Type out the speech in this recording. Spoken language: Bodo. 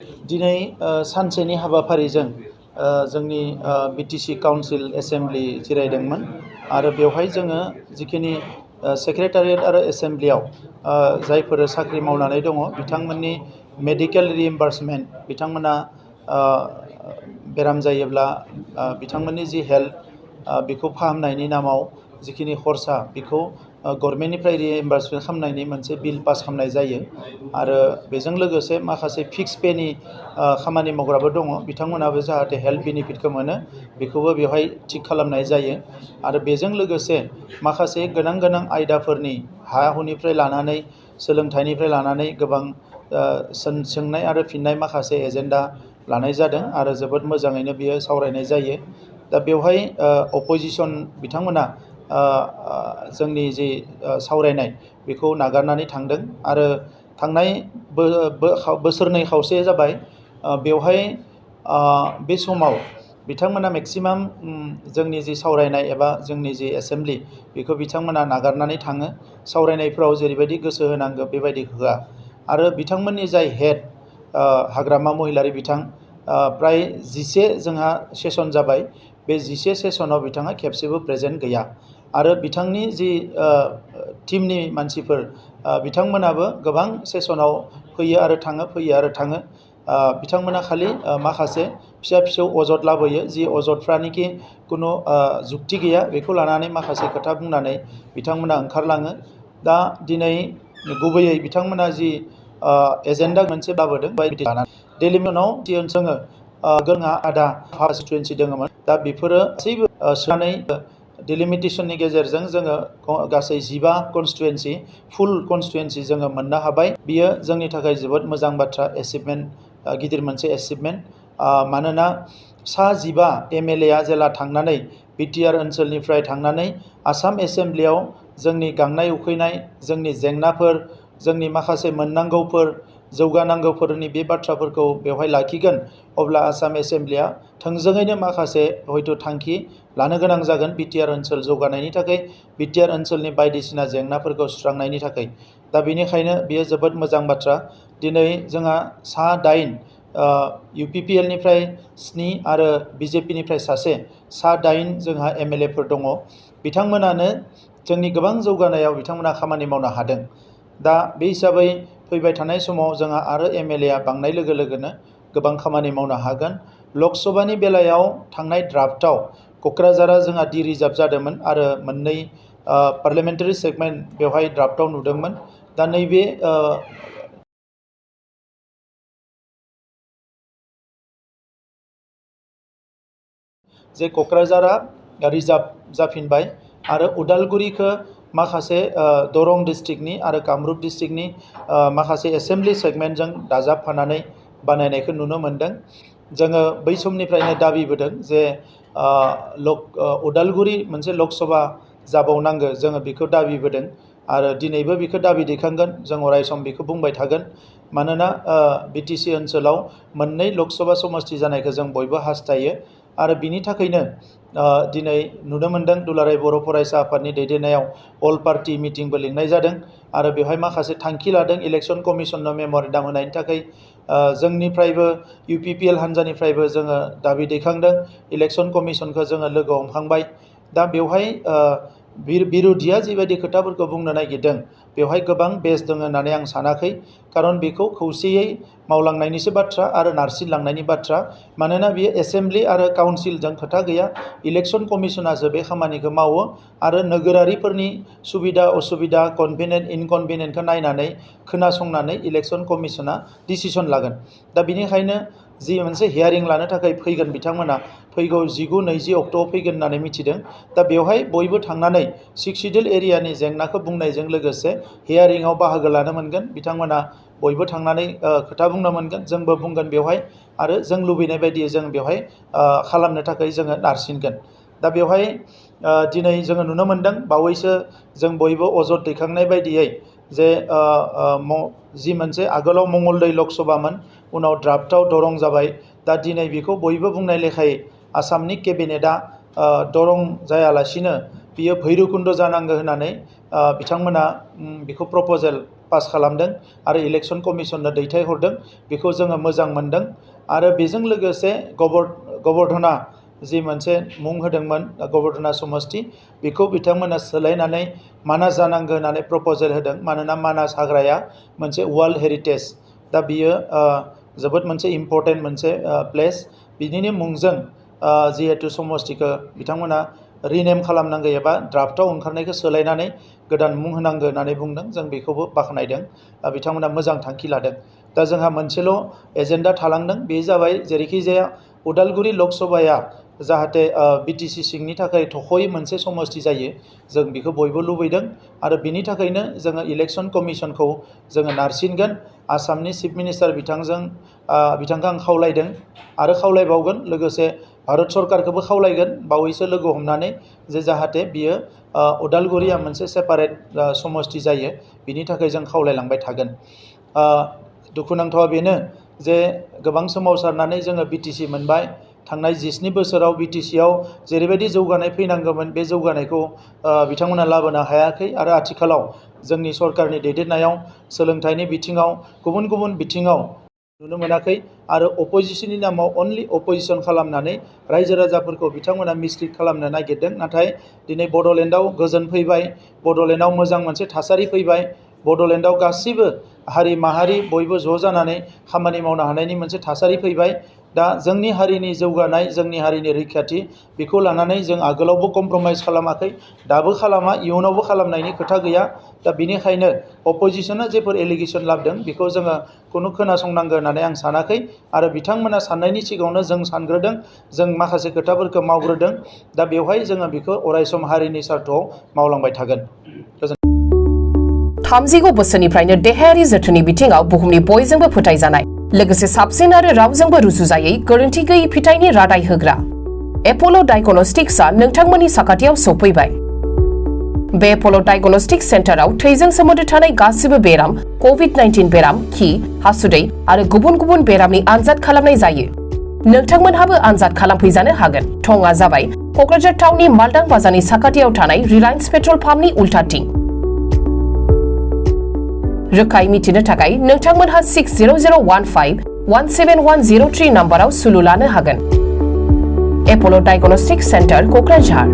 दिनै सानसेनि हाबाफारिजों जोंनि बिटिसि काउन्सिल एसेम्ब्लि जिरायदोंमोन आरो बेवहाय जोङो जिखिनि सेक्रेटारियेट आरो एसेम्ब्लियाव जायफोर साख्रि मावनानै दङ बिथांमोननि मेडिकेल रिइम्बार्समेन्ट बिथांमोना बेराम जायोब्ला बिथांमोननि जि हेल्थ बेखौ फाहामनायनि नामाव जिखिनि खरसा बेखौ गभर्नमेन्टनिफ्राय रिइम्बार्समेन्ट खालामनायनि मोनसे बिल पास खालामनाय जायो आरो बेजों लोगोसे माखासे फिक्स पेनि खामानि मावग्राबो दङ बिथांमोनाबो जाहाथे हेल्थ बेनिफिटखौ मोनो बेखौबो बेवहाय थिग खालामनाय जायो आरो बेजों लोगोसे माखासे गोनां गोनां आयदाफोरनि हा हुनिफ्राय लानानै सोलोंथाइनिफ्राय लानानै गोबां सोंनाय आरो फिननाय माखासे एजेन्डा लानाय जादों आरो जोबोद मोजाङैनो बियो सावरायनाय जायो। दा बेवहाय अपोजिसन बिथांमोना जोंनि जि सावरायनाय बेखौ नागारनानै थांदों आरो थांनाय बोसोरनै खावसे जाबाय बेवहाय बे समाव बिथांमोना मेक्सिमाम जोंनि जि सावरायनाय एबा जोंनि जि एसेम्ब्लि बेखौ बिथांमोना नागारनानै थाङो सावरायनायफ्राव जेरैबायदि गोसो होनांगौ बेबायदि होआ आरो बिथांमोननि जाय हेड हाग्रामा महिलारि बिथां प्राय 11 जोंहा सेसन जाबाय बे 11 सेसनाव बिथाङा खेबसेबो प्रेजेन्ट गैया आरो बिथांनि जि टीमनि मानसिफोर बिथांमोनाबो गोबां सेसनाव फैयो आरो थाङो बिथांमोना खालि माखासे फिसा फिसौ अजद लाबोयो जि अजदफ्रानिखि कुनु जुक्ति गैया बेखौ लानानै माखासे खोथा बुंनानै बिथांमोना ओंखारलाङो। दा दिनै गुबैयै बिथांमोना जि एजेन्डा मोनसे लाबोदों बायदि लानानै डेलिमिटनाव जोङो जोंहा आदा कन्स्टिटुवेन्सि दङमोन दा बेफोरो गासैबो सोनानै डिलिमिटेसननि गेजेरजों जोङो गासै 15 कन्स्टिटुवेन्सि फुल कन्स्टिटुवेन्सि जोङो मोननो हाबाय बियो जोंनि थाखाय जोबोद मोजां बाथ्रा एचिभमेन्ट गिदिर मोनसे एचिभमेन्ट मानोना सा 15 एमएलएआ जेला थांनानै बिटिआर ओनसोलनिफ्राय थांनानै आसाम एसेम्ब्लियाव जोंनि गांनाय उखैनाय जोंनि जेंनाफोर जोंनि माखासे मोननांगौफोर जौगानांगौफोरनि बे बाथ्राफोरखौ बेवहाय लाखिगोन अब्ला आसाम एसेम्ब्लिया थोंजोङैनो माखासे हयथ' थांखि लानो गोनां जागोन बिटिआर ओनसोल जौगानायनि थाखाय बिटिआर ओनसोलनि बायदिसिना जेंनाफोरखौ सुस्रांनायनि थाखाय दा बेनिखायनो बेयो जोबोद मोजां बाथ्रा। दिनै जोंहा सा 8 इउपिपिएलनिफ्राय 7 आरो बिजेपिनिफ्राय सासे सा 8 जोंहा एमएलएफोर दङ बिथांमोनानो जोंनि गोबां जौगानायाव बिथांमोना खामानि मावनो हादों। दा बे हिसाबै फैबाय थानाय समाव जोंहा आरो एमएलएआ बांनाय लोगो लोगोनो गोबां खामानि मावनो हागोन। लकसभानि बेलायाव थांनाय ड्राफ्टआव क'क्राझारा जोंहा डि रिजार्भ जादोंमोन आरो मोननै पार्लियामेन्टारि सेगमेन्ट बेवहाय ड्राफ्टआव नुदोंमोन। दा नैबे जे क'क्राझारा रिजार्भ जाफिनबाय आरो उदालगुरिखौ माखासे दरं डिस्ट्रिक्टनि आरो कामरुप डिस्ट्रिक्टनि माखासे एसेम्ब्लि सेगमेन्टजों दाजाबफानानै बानायनायखौ नुनो मोन्दों। जोङो बै समनिफ्रायनो दाबिबोदों जे उदालगुरि मोनसे लकसभा जाबावनांगौ जोङो बेखौ दाबिबोदों आरो दिनैबो बेखौ दाबि दैखांगोन जों अराय सम बेखौ बुंबाय थागोन मानोना बिटिसि ओनसोलाव मोननै लकसभा समष्टि जानायखौ जों बयबो हास्थायो आरो बिनि थाखायनो दिनै नुनो मोन्दों दुलाराय बर' फरायसा आफादनि दैदेननायाव अल पार्टी मिटिंबो लिंनाय जादों आरो बेवहाय माखासे थांखि लादों इलेक्सन कमिसननो मेम'रेन्डाम होनायनि थाखाय जोंनिफ्रायबो इउपिपिएल हान्जानिफ्रायबो जोङो दाबि दैखांदों इलेक्सन कमिसनखौ जोङो लोगो हमखांबाय। दा बेवहाय बिरोधिया जिबायदि खोथाफोरखौ बुंनो नागिरदों बेवहाय गोबां बेस दङ होननानै आं सानाखै खारन बेखौ खौसेयै मावलांनायनिसो बाथ्रा आरो नारसिनलांनायनि बाथ्रा मानोना बियो एसेम्ब्लि आरो काउन्सिलजों खोथा गैया इलेक्सन कमिसनासो बे खामानिखौ मावो आरो नोगोरारिफोरनि सुबिदा असुबिदा कनभिनियेन्ट इनकनभिनियेन्टखौ नायनानै खोनासंनानै इलेक्सन कमिसना डिसिसन लागोन। दा बेनिखायनो जि मोनसे हियारिं लानो थाखाय फैगोन बिथांमोना फैगौ 19-20 अक्ट'आव फैगोन होननानै मिथिदों। दा बेवहाय बयबो थांनानै 6 सिडिउल एरियानि जेंनाखौ बुंनायजों लोगोसे हियारिंआव बाहागो लानो मोनगोन बिथांमोना बयबो थांनानै खोथा बुंनो मोनगोन जोंबो बुंगोन बेवहाय आरो जों लुबैनाय बायदियै जों बेवहाय खालामनो थाखाय जोङो नारसिनगोन। दा बेवहाय दिनै जोङो नुनो मोन्दों बावैसो जों बयबो अजद दैखांनाय बायदियै जे जि मोनसे आगोलाव मंगलदै लकसभामोन उनाव ड्राफ्टआव दरं जाबाय दा दिनै बेखौ बयबो बुंनाय लेखायै आसामनि केबिनेटआ दरं जायालासिनो बियो भैरबकुन्द जानांगौ होननानै बिथांमोना बेखौ प्रप'जेल पास खालामदों आरो इलेक्सन कमिसननो दैथायहरदों बेखौ जोङो मोजां मोनदों आरो बेजों लोगोसे गबर्धना जि मोनसे मुं होदोंमोन गबर्धना समष्टि बेखौ बिथांमोना सोलायनानै मानास जानांगौ होननानै प्रप'जेल होदों मानोना मानास हाग्राया मोनसे वर्ल्ड हेरिटेज दा बियो जोबोद मोनसे इम्परटेन्ट मोनसे प्लेस बिनिनो मुंजों जिहेतु समष्टिखौ बिथांमोना रिनेम खालामनांगौ एबा ड्राफ्टआव ओंखारनायखौ सोलायनानै गोदान मुं होनांगौ होननानै बुंदों जों बेखौबो बाख्नायदों बिथांमोना मोजां थांखि लादों दा जोंहा मोनसेल' एजेन्डा थालांदों बे जाबाय जेरैखि जाया उदालगुरि लकसभाया जाहाथे बिटिसि सिंनि थाखाय थख'यै मोनसे समष्टि जायो जों बेखौ बयबो लुबैदों आरो बिनि थाखायनो जोङो इलेक्सन कमिसनखौ जोङो नारसिनगोन आसामनि चिफ मिनिस्टार बिथांखौ आं खावलायदों आरो खावलायबावगोन लोगोसे भारत सरकारखौबो खावलायगोन बावैसो लोगो हमनानै जे जाहाथे बियो उदालगुरिया मोनसे सेपारेट समष्टि जायो बिनि थाखाय जों खावलायलांबाय थागोन दुखुनांथावा बेनो जे गोबां सोमावसारनानै जोङो बिटिसि मोनबाय थांनाय 17 बोसोराव बिटिसिआव जेरैबायदि जौगानाय फैनांगौमोन बे जौगानायखौ बिथांमोना लाबोनो हायाखै आरो आथिखालाव जोंनि सरकारनि दैदेननायाव सोलोंथाइनि बिथिङाव गुबुन गुबुन बिथिङाव नुनो मोनाखै आरो अपोजिशननि नामाव अनलि अपोजिशन खालामनानै रायजो राजाफोरखौ बिथांमोना मिसलिड खालामनो नागिरदों नाथाय दिनै बड'लेण्डआव गोजोन फैबाय बड'लेण्डआव मोजां मोनसे थासारि फैबाय बड'लेण्डआव गासिबो हारि माहारि बयबो ज' जानानै खामानि मावनो हानायनि मोनसे थासारि फैबाय दा जोंनि हारिनि जौगानाय जोंनि हारिनि रैखाथि बेखौ लानानै जों आगोलावबो कमप्रमाइज खालामाखै दाबो खालामा इयुनावबो खालामनायनि खोथा गैया दा बेनिखायनो अपोजिशना जेफोर एलिगेसन लाबोदों बेखौ जोङो खुनु खोनासंनांगौ होननानै आं सानाखै आरो बिथांमोना साननायनि सिगाङावनो जों सानग्रोदों जों माखासे खोथाफोरखौ मावग्रोदों दा बेवहाय जोङो बेखौ अरायसम हारिनि स्वार्थआव मावलांबाय थागोन 30 बोसोरनिफ्रायनो देहायारि जोथोननि बिथिङाव बुहुमनि बयजोंबो फोथायजानाय लोगोसे साबसिन आरो रावजोंबो रुजुजायै गोरोन्थि गैयै फिथाइनि रादाय होग्रा एप'ल' डायग्नोस्टिक्सआ नोंथांमोननि साखाथियाव सौफैबाय बे एप'ल' डायग्नोस्टिक्स सेन्टाराव थैजों सोमोन्दो थानाय गासिबो बेराम कोविड-19 बेराम खि हासुदै आरो गुबुन गुबुन बेरामनि आनजाद खालामनाय जायो नोंथांमोनहाबो आनजाद खालामफैजानो हागोन थंआ जाबाय क'क्राझार टाउननि मालदां बाजारनि साखाथियाव थानाय रिलायन्स पेट्रल पाम्पनि उल्टाथिं रोखायै मिथिनो थाखाय नोंथांमोनहा 6001517103 नाम्बाराव सुलु लानो हागोन एप'ल' डायग्नोस्टिक्स सेन्टार क'क्राझार